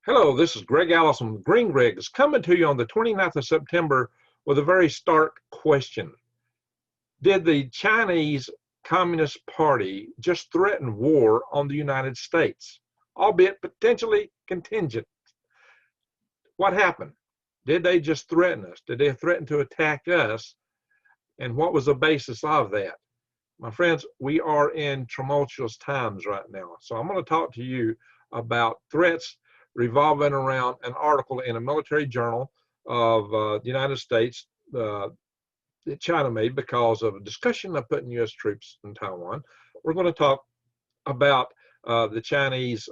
Hello, this is Greg Allison with Green Greg's coming to you on the 29th of September with a very stark question. Did the Chinese Communist Party just threaten war on the United States, albeit potentially contingent? What happened? Did they just threaten us? Did they threaten to attack us? And what was the basis of that? My friends, we are in tumultuous times right now. So I'm going to talk to you about threats revolving around an article in a military journal of the United States that China made because of a discussion of putting U.S. troops in Taiwan. We're going to talk about the Chinese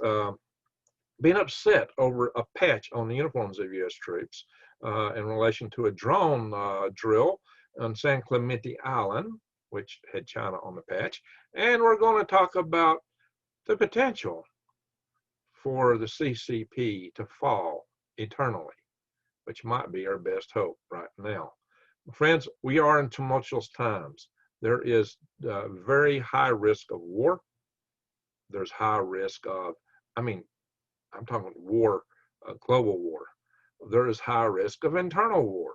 being upset over a patch on the uniforms of U.S. troops in relation to a drone drill on San Clemente Island, which had China on the patch. And we're going to talk about the potential for the CCP to fall eternally, which might be our best hope right now. Friends, we are in tumultuous times. There is very high risk of war. There's high risk of, I'm talking war, global war. There is high risk of internal war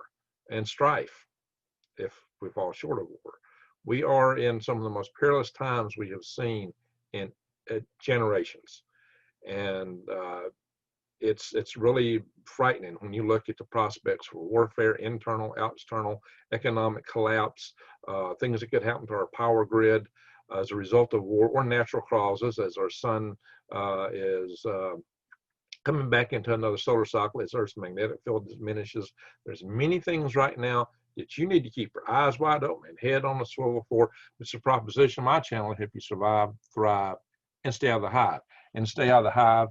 and strife if we fall short of war. We are in some of the most perilous times we have seen in generations. And it's really frightening when you look at the prospects for warfare, internal, external, economic collapse, things that could happen to our power grid as a result of war or natural causes, as our sun is coming back into another solar cycle, as Earth's magnetic field diminishes. There's many things right now that you need to keep your eyes wide open and head on the swivel for. It's a proposition on my channel to help you survive, thrive, and stay out of the hive. And stay out of the hive,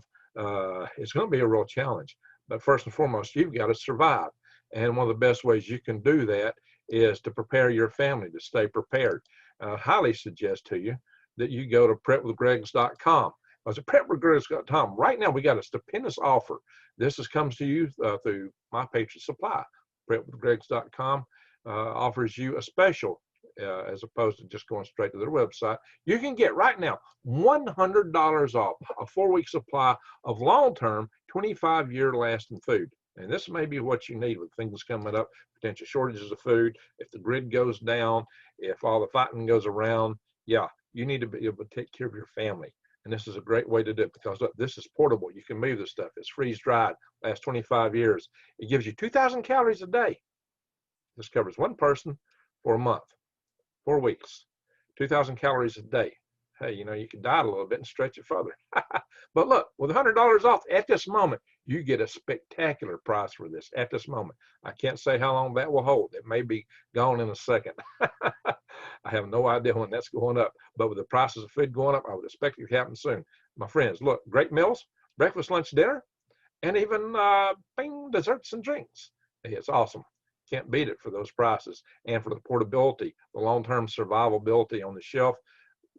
it's going to be a real challenge. But first and foremost, you've got to survive. And one of the best ways you can do that is to prepare your family to stay prepared. I highly suggest to you that you go to prepwithgregs.com. As a prepwithgregs.com, right now we got a stupendous offer. This comes to you through my Patriot Supply. Prepwithgregs.com offers you a special as opposed to just going straight to their website. You can get right now $100 off a 4-week supply of long-term 25-year lasting food. And this may be what you need with things coming up, potential shortages of food. If the grid goes down, if all the fighting goes around, yeah, you need to be able to take care of your family. And this is a great way to do it because look, this is portable. You can move this stuff. It's freeze dried, lasts 25 years. It gives you 2,000 calories a day. This covers one person for a month. 4 weeks, 2,000 calories a day. Hey, you know, you can diet a little bit and stretch it further. But look, with $100 off at this moment, you get a spectacular price for this at this moment. I can't say how long that will hold. It may be gone in a second. I have no idea when that's going up. But with the prices of food going up, I would expect it to happen soon. My friends, look, great meals, breakfast, lunch, dinner, and even desserts and drinks. Hey, it's awesome. Can't beat it for those prices and for the portability, the long-term survivability on the shelf.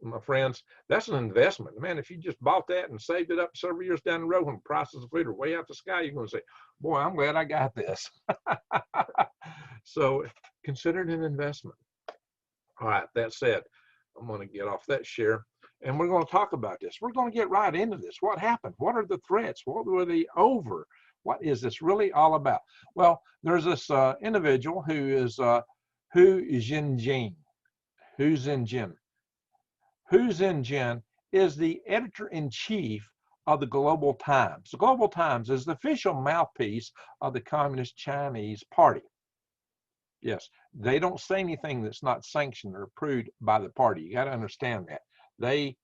My friends, that's an investment. Man, if you just bought that and saved it up several years down the road when prices of food are way out the sky, you're going to say, boy, I'm glad I got this. So consider it an investment. All right, that said, I'm going to get off that share and we're going to talk about this. We're going to get right into this. What happened? What are the threats? What were they over? What is this really all about? Well, there's this individual who is Xi Jinping. Hu Xinjin is the editor-in-chief of the Global Times. The Global Times is the official mouthpiece of the Communist Chinese Party. Yes, they don't say anything that's not sanctioned or approved by the party. You got to understand that. They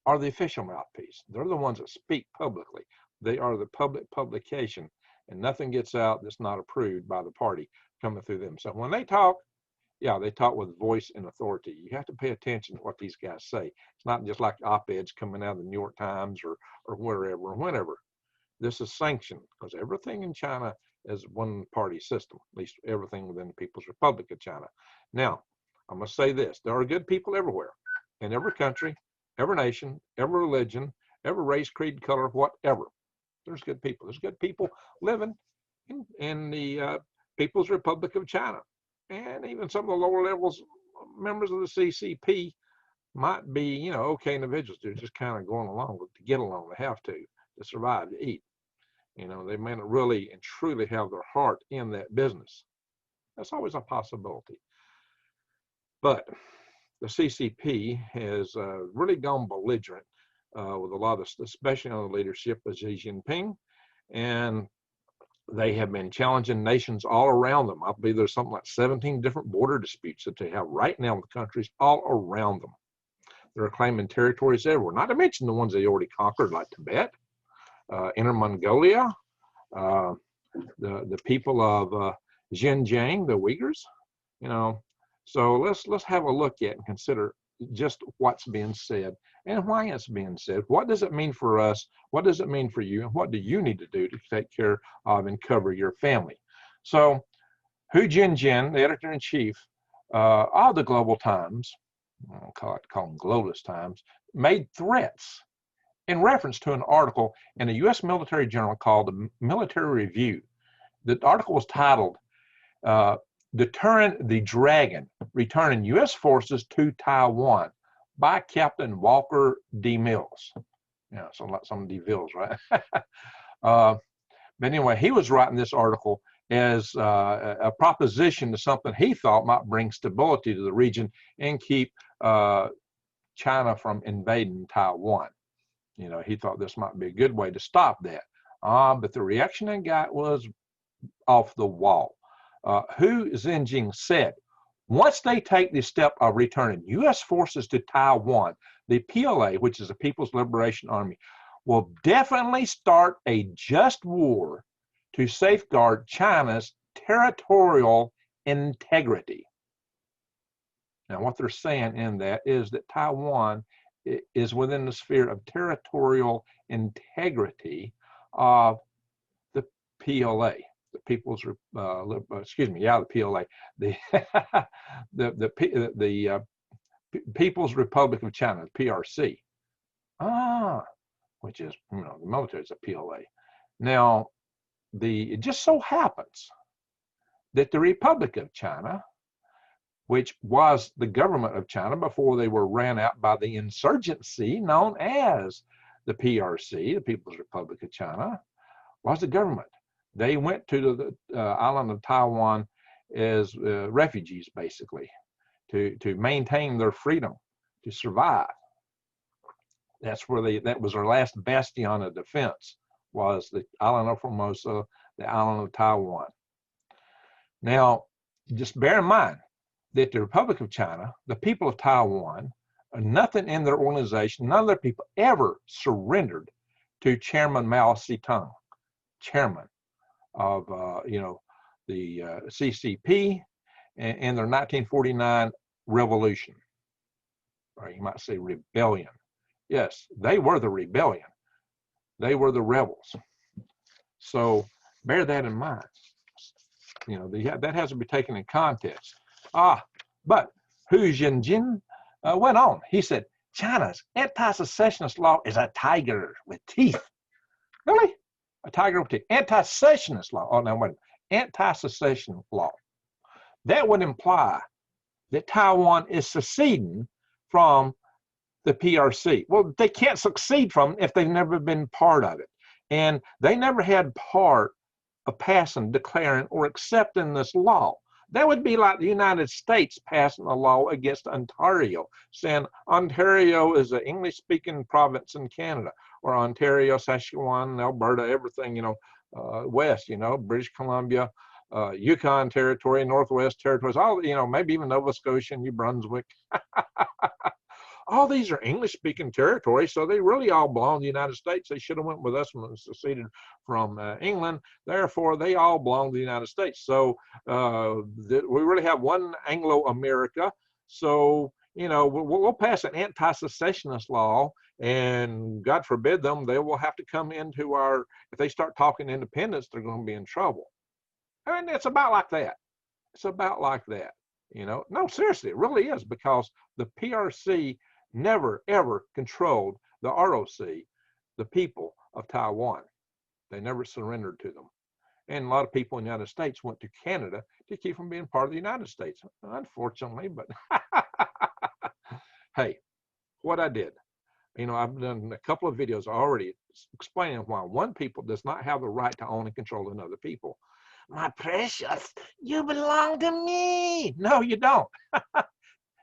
are the official mouthpiece. They're the ones that speak publicly. They are the public publication, and nothing gets out that's not approved by the party coming through them. So when they talk, yeah, they talk with voice and authority. You have to pay attention to what these guys say. It's not just like op-eds coming out of the New York Times or wherever or whenever. This is sanctioned because everything in China is one party system, at least everything within the People's Republic of China. Now, I'm going to say this. There are good people everywhere, in every country, every nation, every religion, every race, creed, color, whatever. There's good people. There's good people living in the People's Republic of China. And even some of the lower levels, members of the CCP might be, you know, okay individuals. They're just kind of going along to get along. They have to survive, to eat. You know, they may not really and truly have their heart in that business. That's always a possibility. But the CCP has really gone belligerent with a lot of, especially on the leadership of Xi Jinping, and they have been challenging nations all around them. I believe there's something like 17 different border disputes that they have right now with countries all around them. They're claiming territories everywhere, not to mention the ones they already conquered, like Tibet, Inner Mongolia, the people of Xinjiang, the Uyghurs. You know, so let's have a look at and consider just what's being said and why it's being said. What does it mean for us? What does it mean for you? And what do you need to do to take care of and cover your family? So Hu Jinjin, the editor-in-chief of the Global Times, I'll call them Globus Times, made threats in reference to an article in a U.S. military journal called the Military Review. The article was titled, Deterring the Dragon, Returning U.S. Forces to Taiwan by Captain Walker D. Mills. Yeah, so like some D. Mills, right? But anyway, he was writing this article as a proposition to something he thought might bring stability to the region and keep China from invading Taiwan. You know, he thought this might be a good way to stop that. But the reaction I got was off the wall. Hu Jinjin said, once they take the step of returning U.S. forces to Taiwan, the PLA, which is the People's Liberation Army, will definitely start a just war to safeguard China's territorial integrity. Now, what they're saying in that is that Taiwan is within the sphere of territorial integrity of the PLA. The People's, the PLA, the People's Republic of China, PRC, which is, you know, the military is a PLA. Now, it just so happens that the Republic of China, which was the government of China before they were ran out by the insurgency known as the PRC, the People's Republic of China, was the government. They went to the island of Taiwan as refugees, basically, to maintain their freedom, to survive. That's where that was their last bastion of defense, was the island of Formosa, the island of Taiwan. Now, just bear in mind that the Republic of China, the people of Taiwan, nothing in their organization, none of their people ever surrendered to Chairman Mao Zedong, chairman of the CCP and their 1949 revolution, or you might say rebellion. Yes, they were the rebellion. They were the rebels. So bear that in mind. You know, that has to be taken in context. But Hu Jinjin went on. He said, China's anti-secessionist law is a tiger with teeth. Really? A tiger with teeth. Anti-secessionist law. Oh, no, wait a minute. Anti-secession law. That would imply that Taiwan is seceding from the PRC. Well, they can't succeed from it if they've never been part of it. And they never had part of passing, declaring, or accepting this law. That would be like the United States passing a law against Ontario, saying Ontario is an English-speaking province in Canada, or Ontario, Saskatchewan, Alberta, everything, you know, west, you know, British Columbia, Yukon Territory, Northwest Territories, all, you know, maybe even Nova Scotia, New Brunswick. All these are English-speaking territories, so they really all belong to the United States. They should have went with us when they seceded from England. Therefore, they all belong to the United States. So we really have one Anglo-America. So, you know, we'll pass an anti-secessionist law, and God forbid them, they will have to come into our, if they start talking independence, they're going to be in trouble. I mean, it's about like that. It's about like that. You know, no, seriously, it really is, because the PRC never, ever controlled the ROC, the people of Taiwan. They never surrendered to them. And a lot of people in the United States went to Canada to keep from being part of the United States, unfortunately, but hey, what I did, you know, I've done a couple of videos already explaining why one people does not have the right to own and control another people. My precious, you belong to me. No, you don't.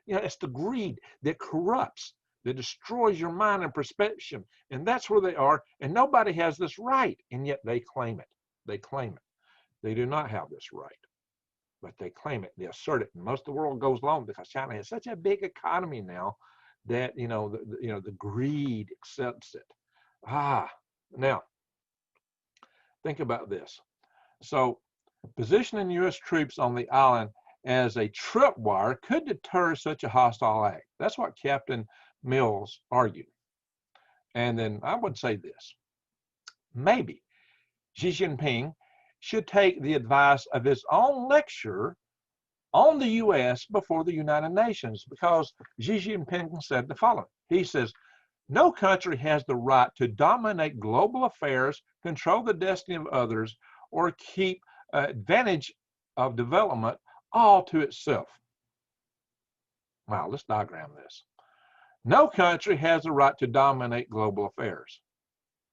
It's the greed that corrupts, that destroys your mind and perception. And that's where they are. And nobody has this right. And yet they claim it. They claim it. They do not have this right. But they claim it. They assert it. And most of the world goes along because China has such a big economy now that, the greed accepts it. Now, think about this. So, positioning U.S. troops on the island as a tripwire could deter such a hostile act. That's what Captain Mills argued. And then I would say this. Maybe Xi Jinping should take the advice of his own lecture on the U.S. before the United Nations, because Xi Jinping said the following. He says, no country has the right to dominate global affairs, control the destiny of others, or keep advantage of development all to itself. Wow, let's diagram this. No country has the right to dominate global affairs.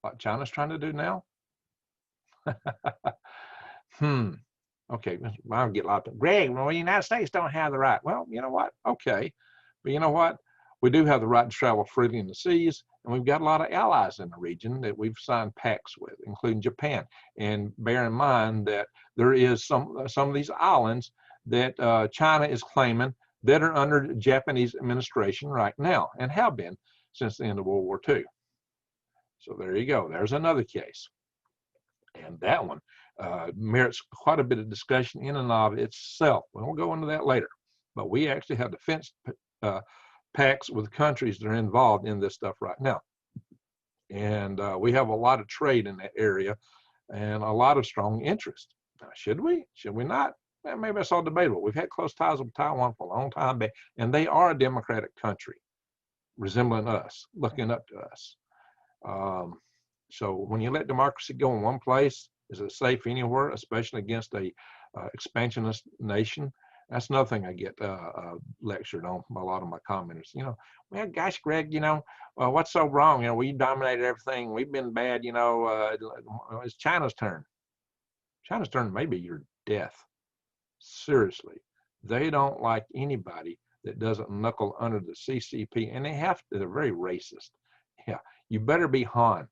What China's trying to do now? Okay, I'll get locked up. Greg, well, the United States don't have the right. Well, you know what? Okay. But you know what? We do have the right to travel freely in the seas, and we've got a lot of allies in the region that we've signed pacts with, including Japan. And bear in mind that there is some of these islands that China is claiming that are under Japanese administration right now, and have been since the end of World War II. So there you go. There's another case. And that one merits quite a bit of discussion in and of itself. We'll go into that later. But we actually have defense pacts with countries that are involved in this stuff right now. And we have a lot of trade in that area and a lot of strong interest. Now, should we? Should we not? Well, maybe that's all debatable. We've had close ties with Taiwan for a long time, and they are a democratic country, resembling us, looking up to us. So when you let democracy go in one place, is it safe anywhere, especially against a expansionist nation? That's another thing I get lectured on by a lot of my commenters. Well, gosh, Greg, what's so wrong? We dominated everything. We've been bad. It's China's turn. China's turn may be your death. Seriously, they don't like anybody that doesn't knuckle under the CCP, and they're very racist. Yeah, you better be Han.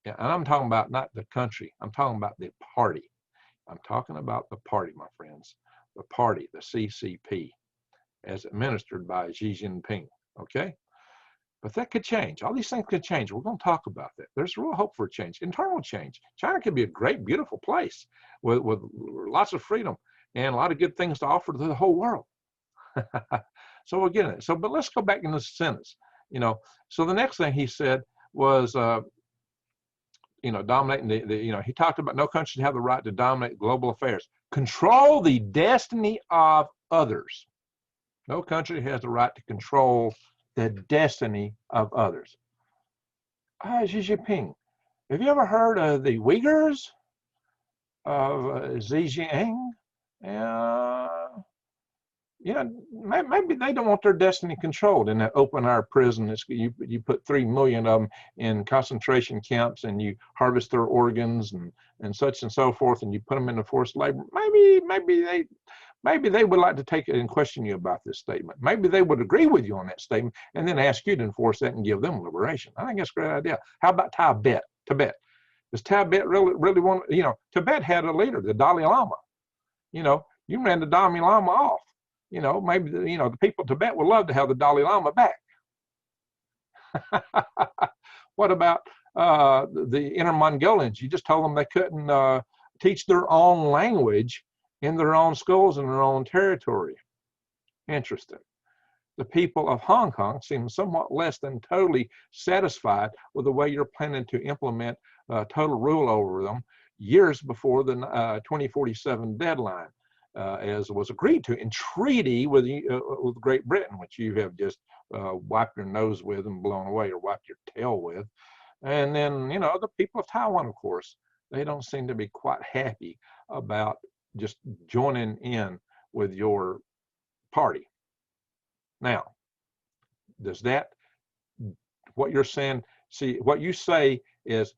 And I'm talking about not the country. I'm talking about the party. I'm talking about the party, my friends. The party, the CCP, as administered by Xi Jinping. Okay? But that could change. All these things could change. We're going to talk about that. There's real hope for change, internal change. China could be a great, beautiful place with lots of freedom and a lot of good things to offer to the whole world. So we'll get it. But let's go back in this sentence. So the next thing he said was, dominating he talked about no country should have the right to dominate global affairs, control the destiny of others. No country has the right to control the destiny of others. Xi Jinping, have you ever heard of the Uyghurs of Xinjiang? Maybe they don't want their destiny controlled in that open-air prison. You put 3 million of them in concentration camps, and you harvest their organs and such and so forth, and you put them into forced labor. Maybe they would like to take it and question you about this statement. Maybe they would agree with you on that statement and then ask you to enforce that and give them liberation. I think that's a great idea. How about Tibet? Does Tibet really want? Tibet had a leader, the Dalai Lama. You ran the Dalai Lama off. Maybe the people of Tibet would love to have the Dalai Lama back. What about the Inner Mongolians? You just told them they couldn't teach their own language in their own schools in their own territory. Interesting. The people of Hong Kong seem somewhat less than totally satisfied with the way you're planning to implement total rule over them years before the 2047 deadline. As was agreed to in treaty with Great Britain, which you have just wiped your nose with and blown away, or wiped your tail with. And then, the people of Taiwan, of course, they don't seem to be quite happy about just joining in with your party. Now, does that, what you're saying, what you say is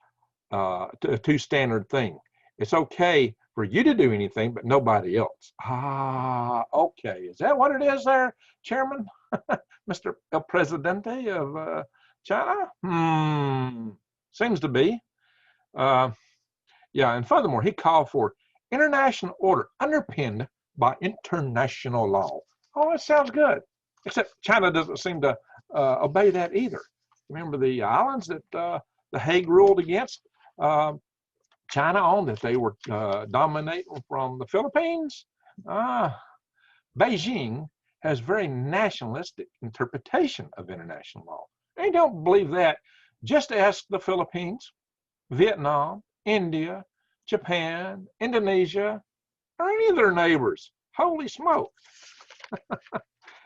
a two-standard thing. It's okay for you to do anything, but nobody else. Ah, okay. Is that what it is there, Chairman? Mr. El Presidente of China? Seems to be. Yeah, and furthermore, he called for international order underpinned by international law. Oh, that sounds good. Except China doesn't seem to obey that either. Remember the islands that the Hague ruled against China on, that they were dominating from the Philippines? Beijing has very nationalistic interpretation of international law. They don't believe that. Just ask the Philippines, Vietnam, India, Japan, Indonesia, or any of their neighbors. Holy smoke.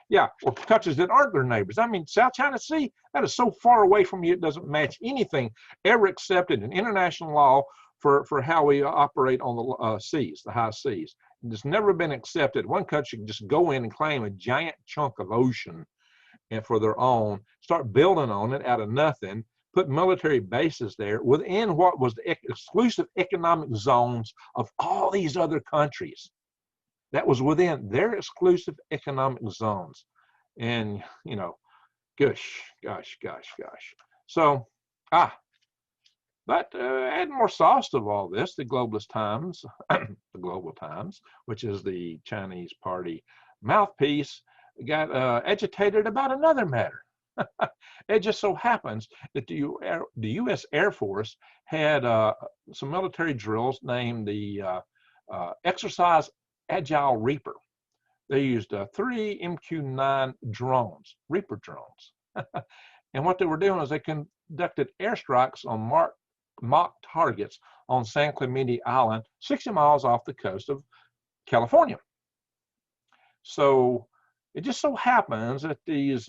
Yeah, or countries that aren't their neighbors. I mean, South China Sea, that is so far away from you, it doesn't match anything ever accepted in international law for how we operate on the seas, the high seas. It's never been accepted. One country can just go in and claim a giant chunk of ocean and for their own, start building on it out of nothing, put military bases there within what was the exclusive economic zones of all these other countries. That was within their exclusive economic zones. And, you know, gosh. So, but add more sauce to all this, the globalist times, the global times, which is the Chinese party mouthpiece, got agitated about another matter. It just so happens that the U.S. Air Force had some military drills named the Exercise Agile Reaper. They used 3 MQ-9 drones, Reaper drones. And what they were doing is they conducted airstrikes on mock targets on San Clemente Island, 60 miles off the coast of California. So it just so happens that these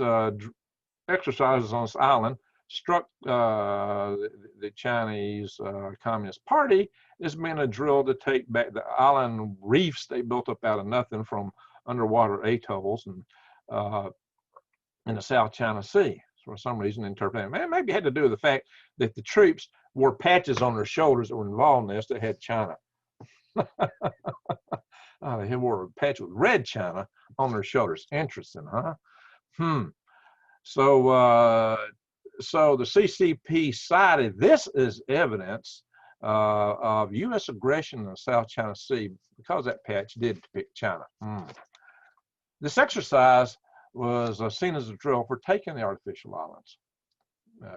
exercises on this island struck the Chinese Communist Party as being a drill to take back the island reefs they built up out of nothing from underwater atolls and in the South China Sea. For some reason, interpreting, man, maybe it had to do with the fact that the troops wore patches on their shoulders that were involved in this that had China. They wore a patch with red China on their shoulders. Interesting, huh? So the CCP cited this as evidence of U.S. aggression in the South China Sea because that patch did depict China. This exercise was seen as a drill for taking the artificial islands,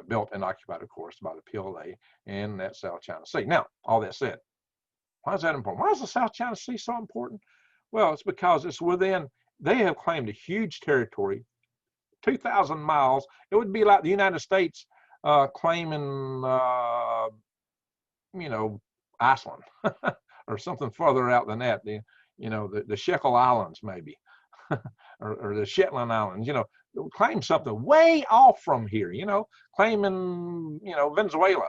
built and occupied, of course, by the PLA in that South China Sea. Now, all that said, why is that important? Why is the South China Sea so important? Well, it's because it's within, they have claimed a huge territory, 2,000 miles. It would be like the United States claiming, you know, Iceland or something further out than that. The Shekel Islands, maybe. or the Shetland Islands, you know, claim something way off from here, you know, claiming, you know, Venezuela,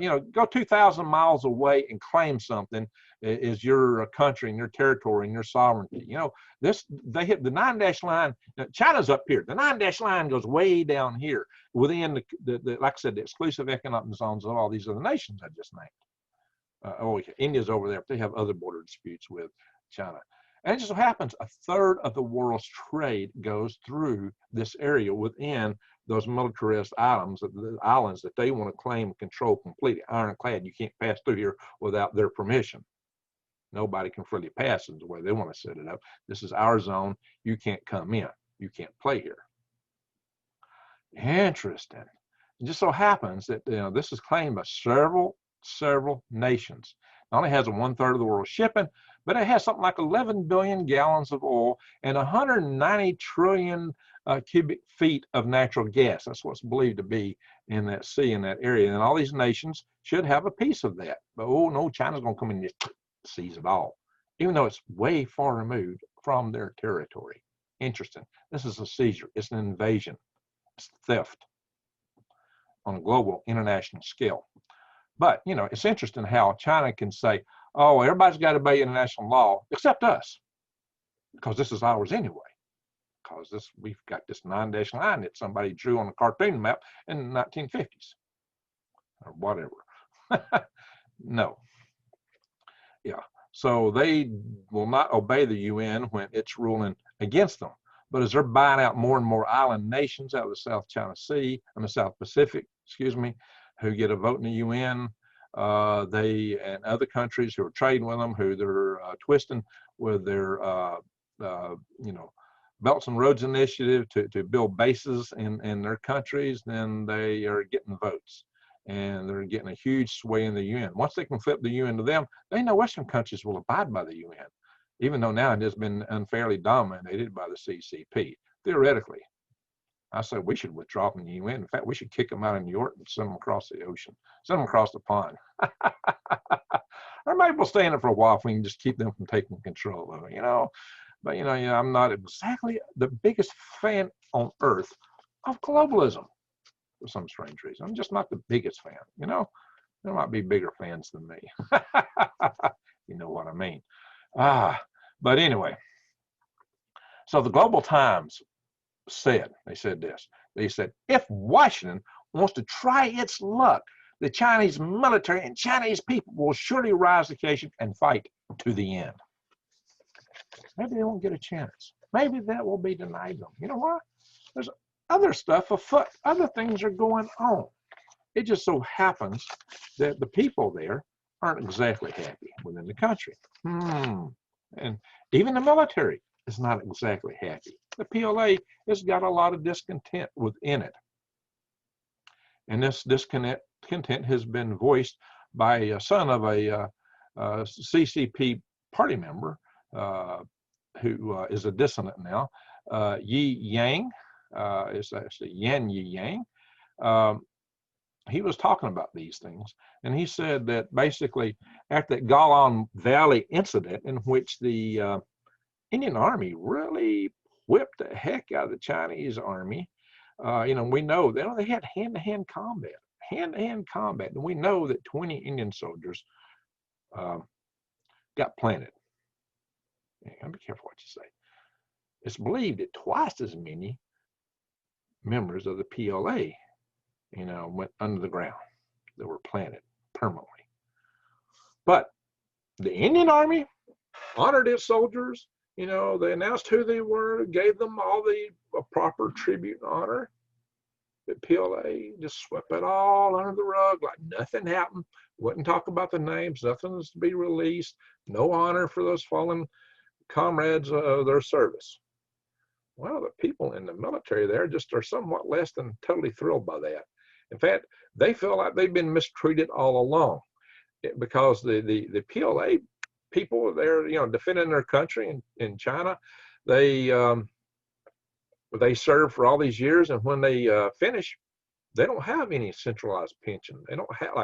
you know, go 2,000 miles away and claim something is your country and your territory and your sovereignty. You know, they hit the 9-dash line. China's up here. The 9-dash line goes way down here within the like I said, the exclusive economic zones of all these other nations I just named. India's over there, but they have other border disputes with China. And it just so happens a third of the world's trade goes through this area within those militarist islands that they want to claim and control completely. Ironclad, you can't pass through here without their permission. Nobody can freely pass is the way they want to set it up. This is our zone. You can't come in. You can't play here. Interesting. It just so happens that this is claimed by several nations. Not only has it 1/3 of the world's shipping, but it has something like 11 billion gallons of oil and 190 trillion cubic feet of natural gas. That's what's believed to be in that sea, in that area. And all these nations should have a piece of that. But oh no, China's going to come in and just seize it all, even though it's way far removed from their territory. Interesting. This is a seizure. It's an invasion. It's theft on a global international scale. But, you know, it's interesting how China can say, oh, everybody's got to obey international law except us, because this is ours anyway. Because we've got this 9-dash line that somebody drew on a cartoon map in the 1950s. or whatever. No. Yeah. So they will not obey the UN when it's ruling against them. But as they're buying out more and more island nations out of the South China Sea, and the South Pacific, excuse me, who get a vote in the UN, they and other countries who are trading with them, who they're twisting with their, Belts and Roads Initiative to build bases in their countries, then they are getting votes. And they're getting a huge sway in the UN. Once they can flip the UN to them, they know Western countries will abide by the UN, even though now it has been unfairly dominated by the CCP. Theoretically, I say we should withdraw from the UN. In fact, we should kick them out of New York and send them across the ocean, send them across the pond. Or maybe we'll stay in it for a while if we can just keep them from taking control of it, But, I'm not exactly the biggest fan on earth of globalism. For some strange reason, I'm just not the biggest fan. There might be bigger fans than me. You know what I mean? But anyway, so the Global Times said this. They said, if Washington wants to try its luck, the Chinese military and Chinese people will surely rise to the occasion and fight to the end. Maybe they won't get a chance. Maybe that will be denied them. You know what? There's other stuff afoot. Other things are going on. It just so happens that the people there aren't exactly happy within the country. And even the military is not exactly happy. The PLA has got a lot of discontent within it. And this discontent has been voiced by a son of a CCP party member who is a dissident now, Yi Yang. It's actually Yan Yi Yang. He was talking about these things, and he said that basically after that Galan Valley incident, in which the Indian Army really whipped the heck out of the Chinese Army, we know they had hand-to-hand combat, and we know that 20 Indian soldiers got planted. Be careful what you say. It's believed that twice as many members of the PLA, went under the ground. They were planted permanently. But the Indian Army honored its soldiers. They announced who they were, gave them all the proper tribute and honor. The PLA just swept it all under the rug like nothing happened. Wouldn't talk about the names. Nothing was to be released. No honor for those fallen comrades of their service. Well, the people in the military there just are somewhat less than totally thrilled by that. In fact, they feel like they've been mistreated all along, because the PLA people there, defending their country in China, they serve for all these years, and when they finish, they don't have any centralized pension. They don't have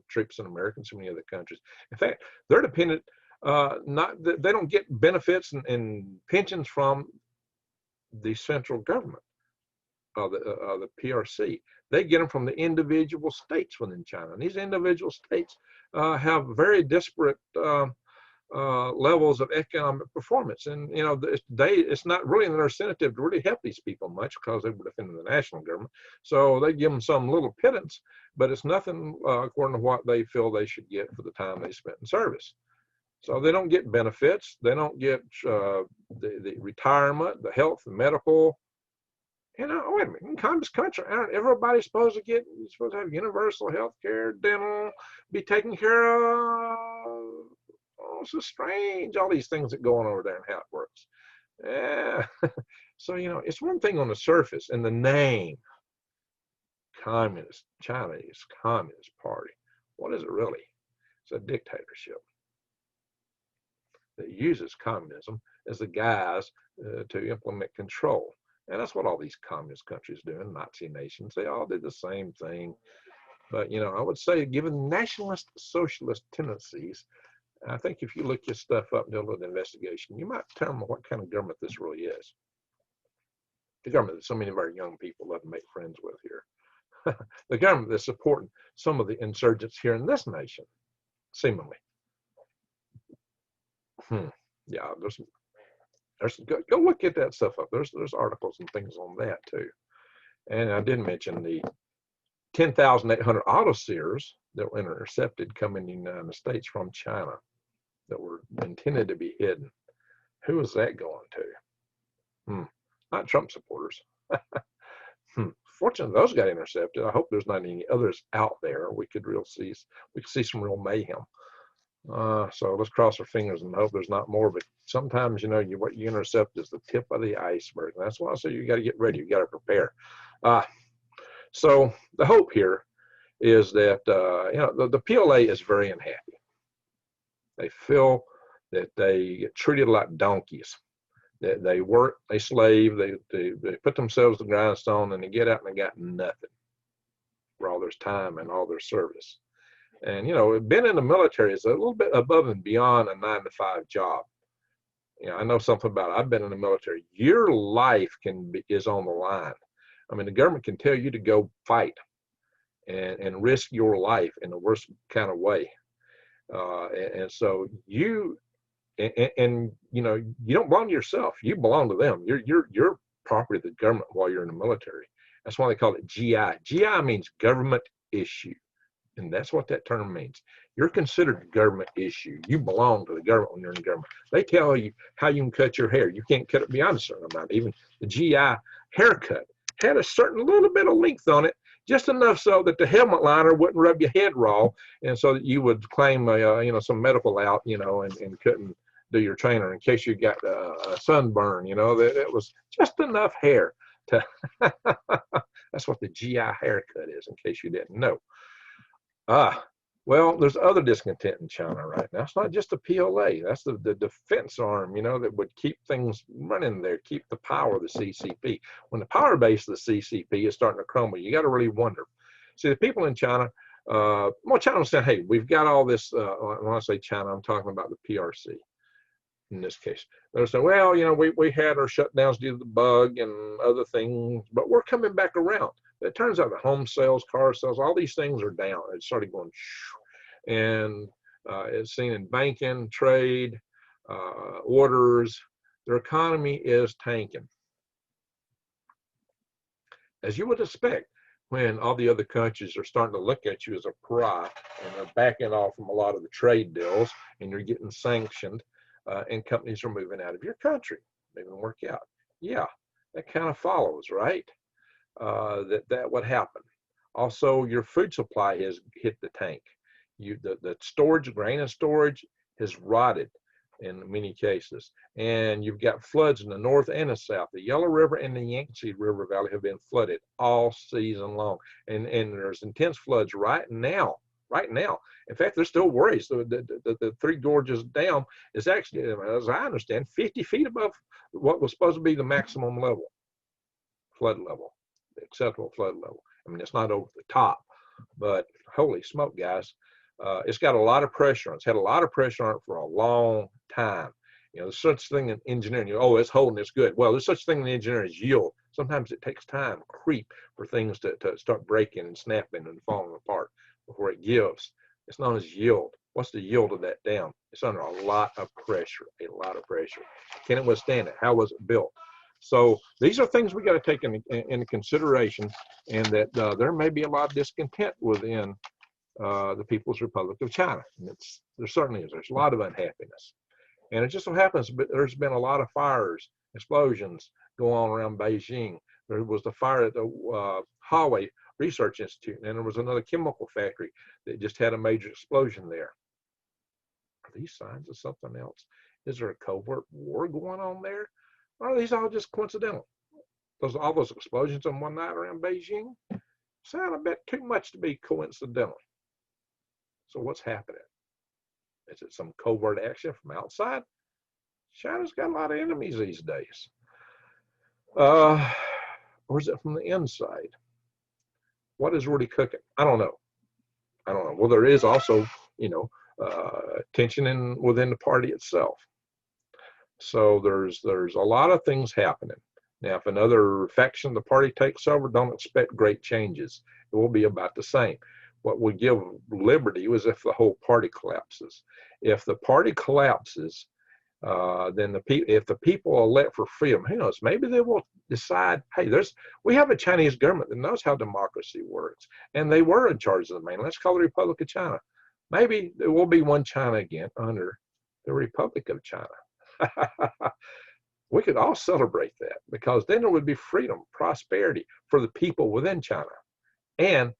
troops in America and so many other countries. In fact, they're dependent. They don't get benefits and pensions from the central government of the PRC. They get them from the individual states within China. And these individual states have very disparate levels of economic performance. And it's not really in their incentive to really help these people much, because they were defending the national government. So they give them some little pittance, but it's nothing according to what they feel they should get for the time they spent in service. So they don't get benefits. They don't get the retirement, the health, the medical. Wait a minute, in communist country, aren't everybody supposed to have universal health care, dental, be taken care of? Oh, it's so strange, all these things that go on over there and how it works. Yeah. So, it's one thing on the surface, and the name, Chinese Communist Party. What is it really? It's a dictatorship that uses communism as the guise to implement control. And that's what all these communist countries do, and Nazi nations. They all did the same thing. But, I would say, given nationalist socialist tendencies, I think if you look your stuff up and do a little investigation, you might determine what kind of government this really is. The government that so many of our young people love to make friends with here. The government that's supporting some of the insurgents here in this nation, seemingly. Yeah, there's go look at that stuff up. There's articles and things on that too. And I did mention the 10,800 autoseers that were intercepted coming in the United States from China that were intended to be hidden. Who is that going to? Not Trump supporters. Fortunately, those got intercepted. I hope there's not any others out there. We could see some real mayhem. So let's cross our fingers and hope there's not more. But sometimes, you know, what you intercept is the tip of the iceberg. And that's why I say you got to get ready. You got to prepare. So the hope here is that you know, the PLA is very unhappy. They feel that they get treated like donkeys. That they work, they slave, they put themselves to the grindstone, and they get out and they got nothing for all their time and all their service. And you know, being in the military is a little bit above and beyond a 9-to-5 job. You know, I know something about it. I've been in the military. Your life is on the line. I mean, the government can tell you to go fight and risk your life in the worst kind of way. And so you you know, you don't belong to yourself. You belong to them. You're property of the government while you're in the military. That's why they call it GI. GI means government issue. And that's what that term means. You're considered a government issue. You belong to the government when you're in the government. They tell you how you can cut your hair. You can't cut it beyond a certain amount. Even the GI haircut had a certain little bit of length on it, just enough so that the helmet liner wouldn't rub your head raw, and so that you would claim you know, some medical out, you know, and couldn't do your trainer in case you got a sunburn. You know, that it was just enough hair to. That's what the GI haircut is, in case you didn't know. Well, there's other discontent in China right now. It's not just the PLA. That's the defense arm, you know, that would keep things running there, keep the power of the CCP. When the power base of the CCP is starting to crumble, you got to really wonder. See, the people in China, well, China said, hey, we've got all this. When I say China, I'm talking about the PRC in this case. They're saying, well, you know, we had our shutdowns due to the bug and other things, but we're coming back around. It turns out the home sales, car sales, all these things are down. It started going, and it's seen in banking, trade, orders. Their economy is tanking. As you would expect, when all the other countries are starting to look at you as a pariah and they're backing off from a lot of the trade deals, and you're getting sanctioned, and companies are moving out of your country. They don't work out. Yeah, that kind of follows, right? That would happen. Also, your food supply has hit the tank. The storage, grain and storage has rotted in many cases. And you've got floods in the north and the south. The Yellow River and the Yangtze River Valley have been flooded all season long. And there's intense floods right now. In fact, there's still worries. The Three Gorges Dam is actually, as I understand, 50 feet above what was supposed to be the maximum level, flood level. Acceptable flood level. I mean, it's not over the top, but holy smoke, guys, it's got a lot of pressure on it. It's had a lot of pressure on it for a long time. You know, there's such thing in engineering. Oh, it's holding, it's good. Well, there's such thing in engineering as yield. Sometimes it takes time, creep, for things to start breaking and snapping and falling apart before it gives. It's known as yield. What's the yield of that dam? It's under a lot of pressure, Can it withstand it? How was it built? So these are things we got to take into consideration, and that there may be a lot of discontent within the People's Republic of China. And there certainly is. There's a lot of unhappiness. And it just so happens there's been a lot of fires, explosions going on around Beijing. There was the fire at the Huawei Research Institute, and there was another chemical factory that just had a major explosion there. Are these signs of something else? Is there a covert war going on there? Or are these all just coincidental? All those explosions on one night around Beijing sound a bit too much to be coincidental. So what's happening? Is it some covert action from outside? China's got a lot of enemies these days. Or is it from the inside? What is really cooking? I don't know. Well, there is also, you know, tension within the party itself. So there's a lot of things happening. Now, if another faction of the party takes over, don't expect great changes. It will be about the same. What would give liberty was if the whole party collapses. If the party collapses, then if the people elect for freedom, who knows? Maybe they will decide, hey, we have a Chinese government that knows how democracy works, and they were in charge of the mainland. Let's call the Republic of China. Maybe there will be one China again under the Republic of China. We could all celebrate that, because then there would be freedom, prosperity for the people within China, and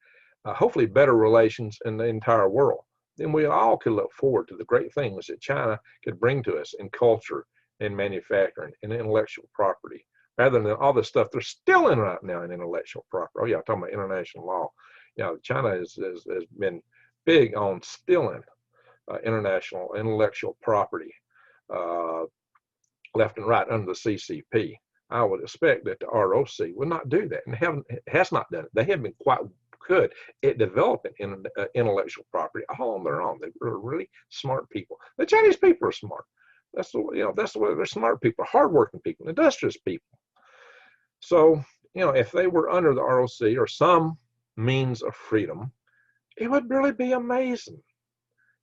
hopefully better relations in the entire world. Then we all could look forward to the great things that China could bring to us in culture and manufacturing and intellectual property, rather than all the stuff they're still in right now in intellectual property. Oh yeah, I'm talking about international law. Yeah, China has been big on stealing international intellectual property left and right under the CCP. I would expect that the ROC would not do that, and has not done it. They have been quite good at developing intellectual property all on their own. They're really smart people. The Chinese people are smart. That's the way they're smart people, hardworking people, industrious people. So if they were under the ROC or some means of freedom, it would really be amazing.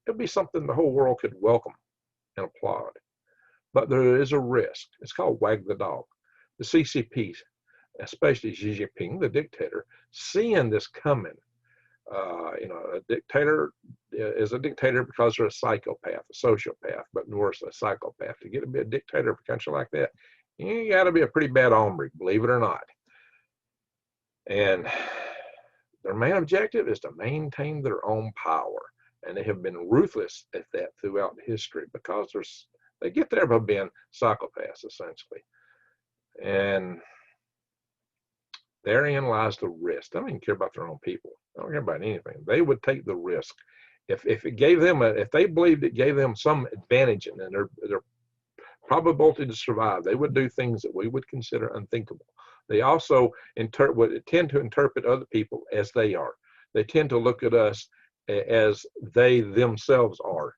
It would be something the whole world could welcome and applaud. But there is a risk. It's called wag the dog. The CCP, especially Xi Jinping, the dictator, seeing this coming. A dictator is a dictator because they're a psychopath, a sociopath, but worse, a psychopath. To get to be a dictator of a country like that, you got to be a pretty bad hombre, believe it or not. And their main objective is to maintain their own power. And they have been ruthless at that throughout history, because they get there by being psychopaths, essentially. And therein lies the risk. They don't even care about their own people. They don't care about anything. They would take the risk. If it gave them if they believed it gave them some advantage in their probability to survive, they would do things that we would consider unthinkable. They also would tend to interpret other people as they are. They tend to look at us as they themselves are.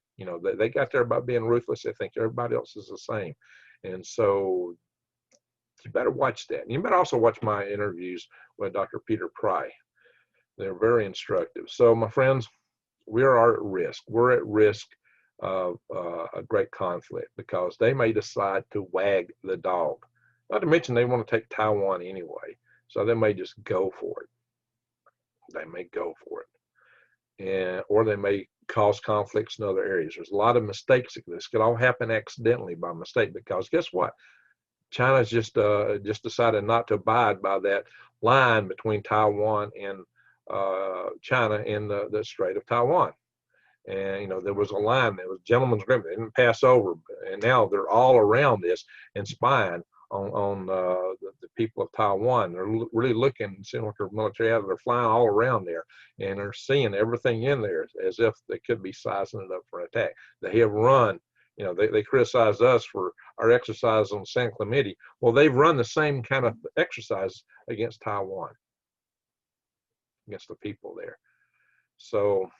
They got there by being ruthless. They think everybody else is the same. And so you better watch that. And you better also watch my interviews with Dr. Peter Pry. They're very instructive. So my friends, we are at risk. We're at risk of a great conflict, because they may decide to wag the dog. Not to mention they want to take Taiwan anyway. So they may just go for it. They may go for it. Or they may cause conflicts in other areas. There's a lot of mistakes. This could all happen accidentally by mistake, because guess what? China's just decided not to abide by that line between Taiwan and China in the Strait of Taiwan. And there was a line, there was a gentleman's agreement. They didn't pass over, and now they're all around this and spying on the people of Taiwan. They're really looking, seeing what their military has. They're flying all around there, and they're seeing everything in there as if they could be sizing it up for an attack. They have run. They criticize us for our exercise on San Clemente. Well, they've run the same kind of exercise against Taiwan, against the people there. So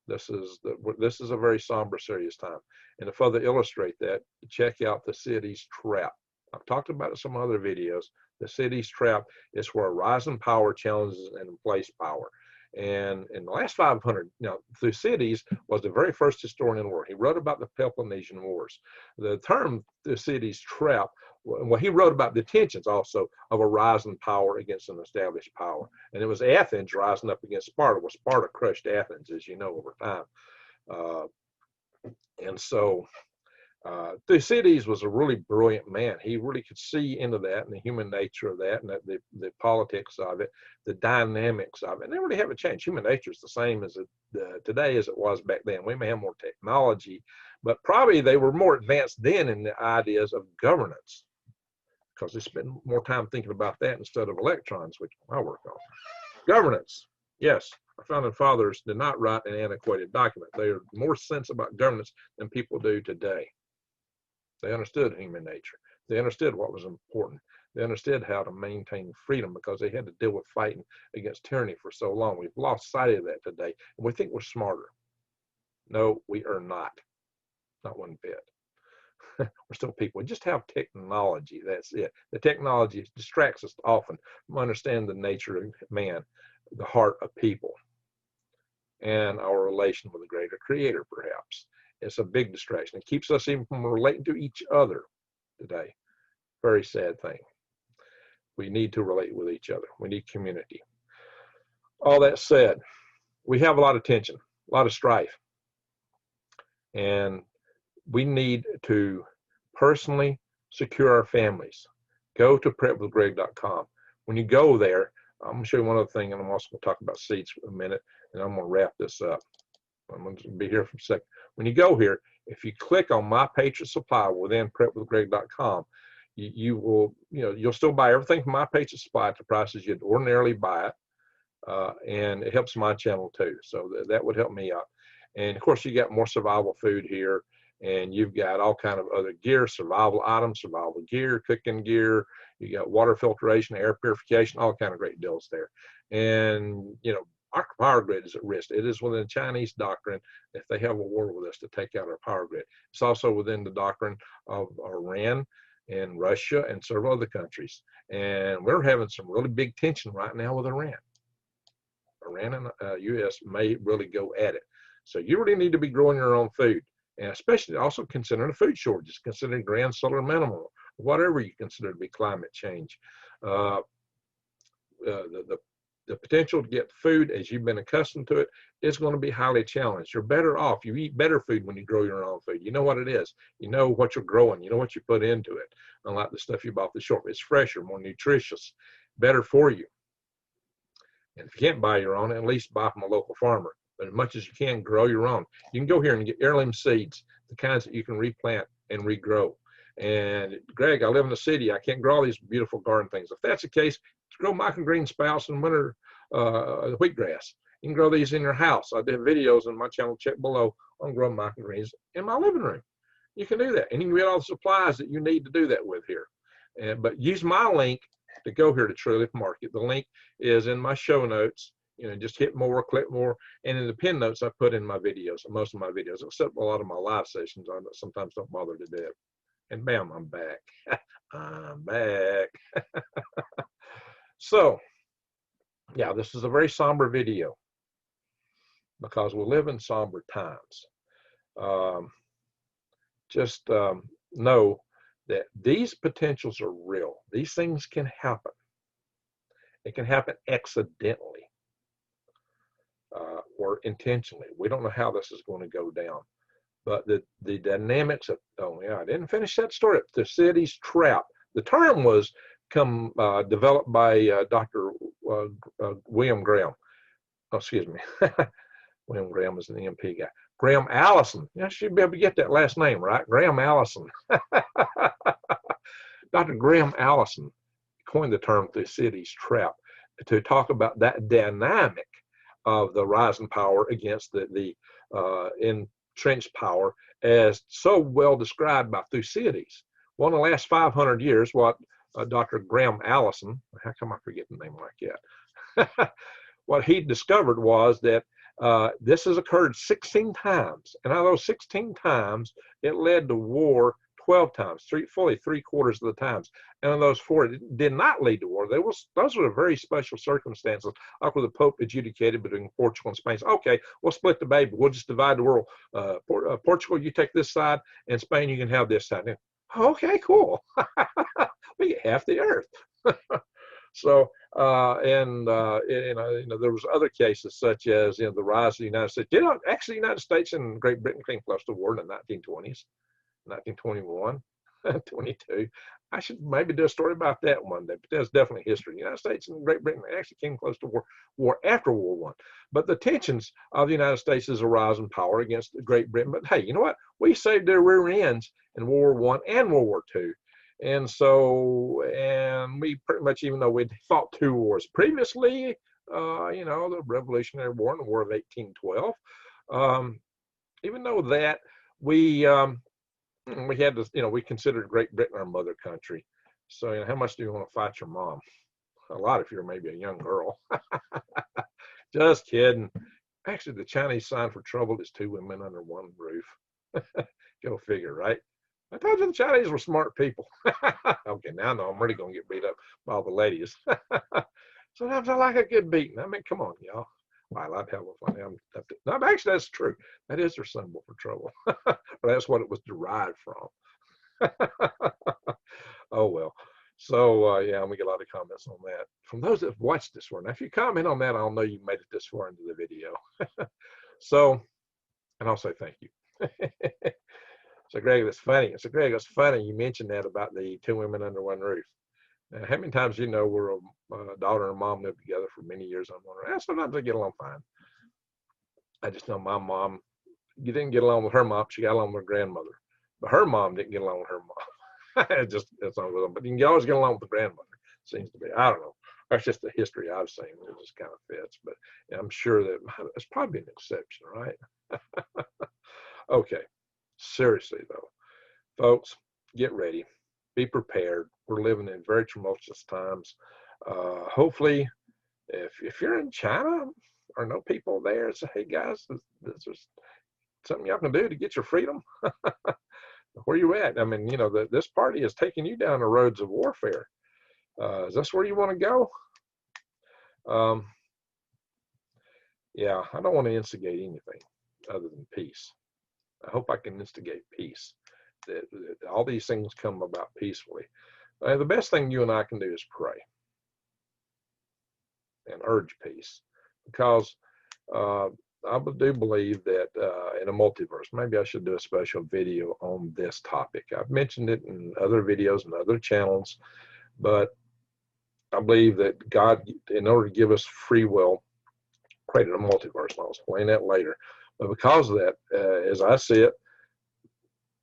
this is a very somber, serious time. And to further illustrate that, check out the city's trap. I've talked about it in some other videos. The city's trap is where rising power challenges and emplace power. And in the last 500, Thucydides was the very first historian in the world. He wrote about the Peloponnesian Wars. The term Thucydides trap, well, he wrote about the tensions also of a rising power against an established power. And it was Athens rising up against Sparta. Well, Sparta crushed Athens, as you know, over time. And so Thucydides was a really brilliant man. He really could see into that and the human nature of that, and the politics of it, the dynamics of it. And they really haven't changed. Human nature is the same as today as it was back then. We may have more technology, but probably they were more advanced then in the ideas of governance, because they spent more time thinking about that instead of electrons, which I work on. Governance. Yes, our founding fathers did not write an antiquated document. They are more sense about governance than people do today. They understood human nature. They understood what was important. They understood how to maintain freedom, because they had to deal with fighting against tyranny for so long. We've lost sight of that today, and we think we're smarter. No, we are not. Not one bit. We're still people. We just have technology. That's it. The technology distracts us often from understanding the nature of man, the heart of people, and our relation with the greater creator, perhaps. It's a big distraction. It keeps us even from relating to each other today. Very sad thing. We need to relate with each other. We need community. All that said, we have a lot of tension, a lot of strife. And we need to personally secure our families. Go to prepwithgreg.com. When you go there, I'm going to show you one other thing, and I'm also going to talk about seeds for a minute, and I'm going to wrap this up. I'm going to be here for a second. When you go here, if you click on My Patriot Supply within prepwithgreg.com, you will, you'll still buy everything from My Patriot Supply at the prices you'd ordinarily buy it, and it helps my channel too. So that would help me out. And of course, you got more survival food here, and you've got all kind of other gear, survival items, survival gear, cooking gear. You got water filtration, air purification, all kind of great deals there. And our power grid is at risk. It is within the Chinese doctrine, if they have a war with us, to take out our power grid. It's also within the doctrine of Iran and Russia and several other countries. And we're having some really big tension right now with Iran. Iran and U.S. may really go at it. So you really need to be growing your own food, and especially also considering the food shortages, considering grand solar minimum, whatever you consider to be climate change. The potential to get food as you've been accustomed to it is going to be highly challenged. You're better off. You eat better food when you grow your own food. You know what it is. You know what you're growing. You know what you put into it. Unlike the stuff you bought the shop. It's fresher, more nutritious, better for you. And if you can't buy your own, at least buy from a local farmer. But as much as you can, grow your own. You can go here and get heirloom seeds, the kinds that you can replant and regrow. And Greg, I live in the city. I can't grow all these beautiful garden things. If that's the case, grow microgreen sprouts and winter wheatgrass. You can grow these in your house. I did videos on my channel, check below, on growing microgreens in my living room. You can do that. And you can get all the supplies that you need to do that with here. But use my link to go here to True Leaf Market. The link is in my show notes. Just hit more, click more, and in the pin notes I put in my videos, most of my videos, except a lot of my live sessions. I sometimes don't bother to do it. And bam, I'm back. I'm back. So, yeah, this is a very somber video because we live in somber times. Just know that these potentials are real. These things can happen. It can happen accidentally. Or intentionally. We don't know how this is going to go down. But the dynamics of, I didn't finish that story. The city's trap. The term was developed by Dr. William Graham. Oh, excuse me. William Graham is an EMP guy. Graham Allison. You should be able to get that last name, right? Graham Allison. Dr. Graham Allison coined the term the city's trap to talk about that dynamic of the rising power against the entrenched power, as so well described by Thucydides. Well, in the last 500 years, what Dr. Graham Allison, how come I forget the name like that? What he discovered was that this has occurred 16 times. And out of those 16 times, it led to war 12 times, fully 3/4 of the times. And of those 4, it did not lead to war. Those were very special circumstances, like with the Pope adjudicated between Portugal and Spain. So, okay, we'll split the baby. We'll just divide the world. Portugal, you take this side, and Spain, you can have this side. And, okay, cool. We get half the earth. So, there was other cases such as, the rise of the United States. Actually, the United States and Great Britain came close to war in the 1920s. 1921, 22. I should maybe do a story about that one day, but that's definitely history. The United States and Great Britain actually came close to war after World War I. But the tensions of the United States is a rise in power against Great Britain. But hey, you know what? We saved their rear ends in World War I and World War II. And so, and we pretty much, even though we'd fought 2 wars previously, the Revolutionary War and the War of 1812, even though that we had to, we considered Great Britain our mother country. So, how much do you want to fight your mom? A lot if you're maybe a young girl. Just kidding. Actually, the Chinese sign for trouble is 2 women under 1 roof. Go figure, right? I told you the Chinese were smart people. Okay, now I know I'm really going to get beat up by all the ladies. Sometimes I like a good beating. I mean, come on, y'all. Well, I'd have a fun. No, actually, that's true. That is their symbol for trouble. Or that's what it was derived from. Oh, well. So, yeah, we get a lot of comments on that from those that have watched this far. Now, if you comment on that, I'll know you made it this far into the video. So, and I'll say thank you. So, Greg, that's funny. So, Greg, it's funny you mentioned that about the two women under one roof. Now, how many times we're a daughter and mom lived together for many years on one roof? Sometimes they get along fine. I just know my mom, you didn't get along with her mom. She got along with her grandmother. But her mom didn't get along with her mom. That's not with them. But you can always get along with the grandmother, seems to be. I don't know. That's just the history I've seen. It just kind of fits. But yeah, I'm sure that it's probably an exception, right? Okay. Seriously, though. Folks, get ready. Be prepared. We're living in very tumultuous times. Hopefully, if you're in China or know people there, say, hey, guys, this is something y'all can do to get your freedom. Where you at? I mean, this party is taking you down the roads of warfare. Is this where you want to go? Yeah, I don't want to instigate anything other than peace. I hope I can instigate peace. That all these things come about peacefully. The best thing you and I can do is pray and urge peace, because I do believe that in a multiverse, maybe I should do a special video on this topic. I've mentioned it in other videos and other channels, but I believe that God, in order to give us free will, created a multiverse. And I'll explain that later. But because of that, as I see it,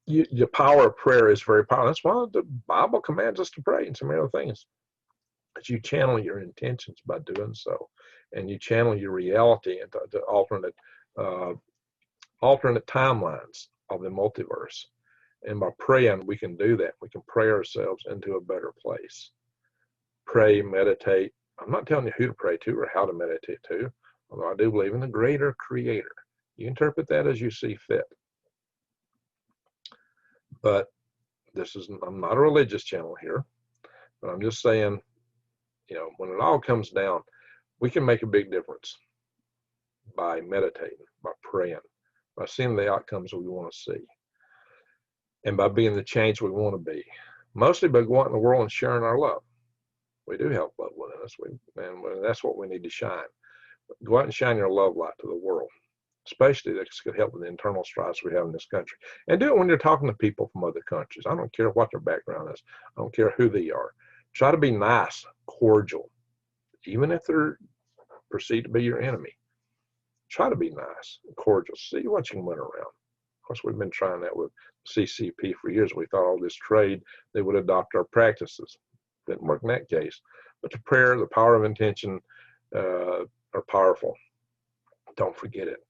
the power of prayer is very powerful. That's why the Bible commands us to pray and some other things. That you channel your intentions by doing so, and you channel your reality into the alternate timelines of the multiverse. And by praying, we can do that. We can pray ourselves into a better place. Pray, meditate. I'm not telling you who to pray to or how to meditate to, although I do believe in the greater creator. You interpret that as you see fit. But I'm not a religious channel here, but I'm just saying, when it all comes down, we can make a big difference by meditating, by praying, by seeing the outcomes we want to see, and by being the change we want to be. Mostly by going out in the world and sharing our love. We do have love within us, and that's what we need to shine. Go out and shine your love light to the world, especially this could help with the internal strife we have in this country. And do it when you're talking to people from other countries. I don't care what their background is. I don't care who they are. Try to be nice, cordial, even if they're perceived to be your enemy. Try to be nice, cordial. See what you can win around. Of course, we've been trying that with CCP for years. We thought all this trade, they would adopt our practices. Didn't work in that case. But the prayer, the power of intention are powerful. Don't forget it.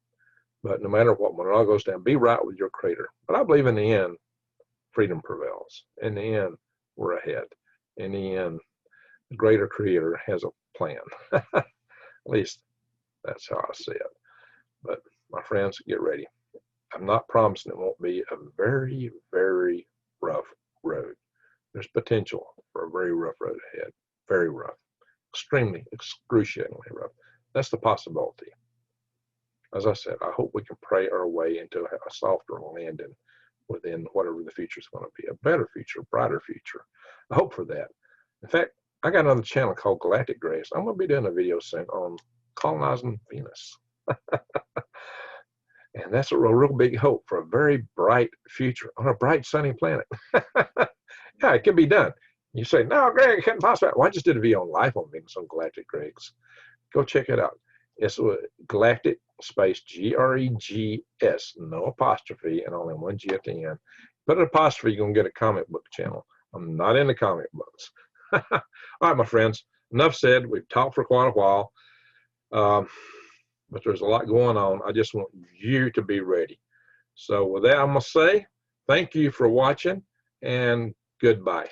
But no matter what, when it all goes down, be right with your creator. But I believe in the end, freedom prevails. In the end, we're ahead. In the end, the greater creator has a plan. At least that's how I see it. But my friends, get ready. I'm not promising it won't be a very, very rough road. There's potential for a very rough road ahead. Very rough. Extremely, excruciatingly rough. That's the possibility. As I said, I hope we can pray our way into a softer landing within whatever the future is going to be. A better future, brighter future. I hope for that. In fact, I got another channel called Galactic Grace. I'm going to be doing a video soon on colonizing Venus. And that's a real big hope for a very bright future on a bright, sunny planet. Yeah, it can be done. You say, no, Greg, it couldn't possibly. Well, I just did a video on life on Venus on Galactic Grace. Go check it out. It's Galactic space G-R-E-G-S, no apostrophe, and only one G at the end. Put an apostrophe, you're going to get a comic book channel. I'm not into comic books. All right, my friends, enough said. We've talked for quite a while, but there's a lot going on. I just want you to be ready. So with that, I'm going to say thank you for watching, and goodbye.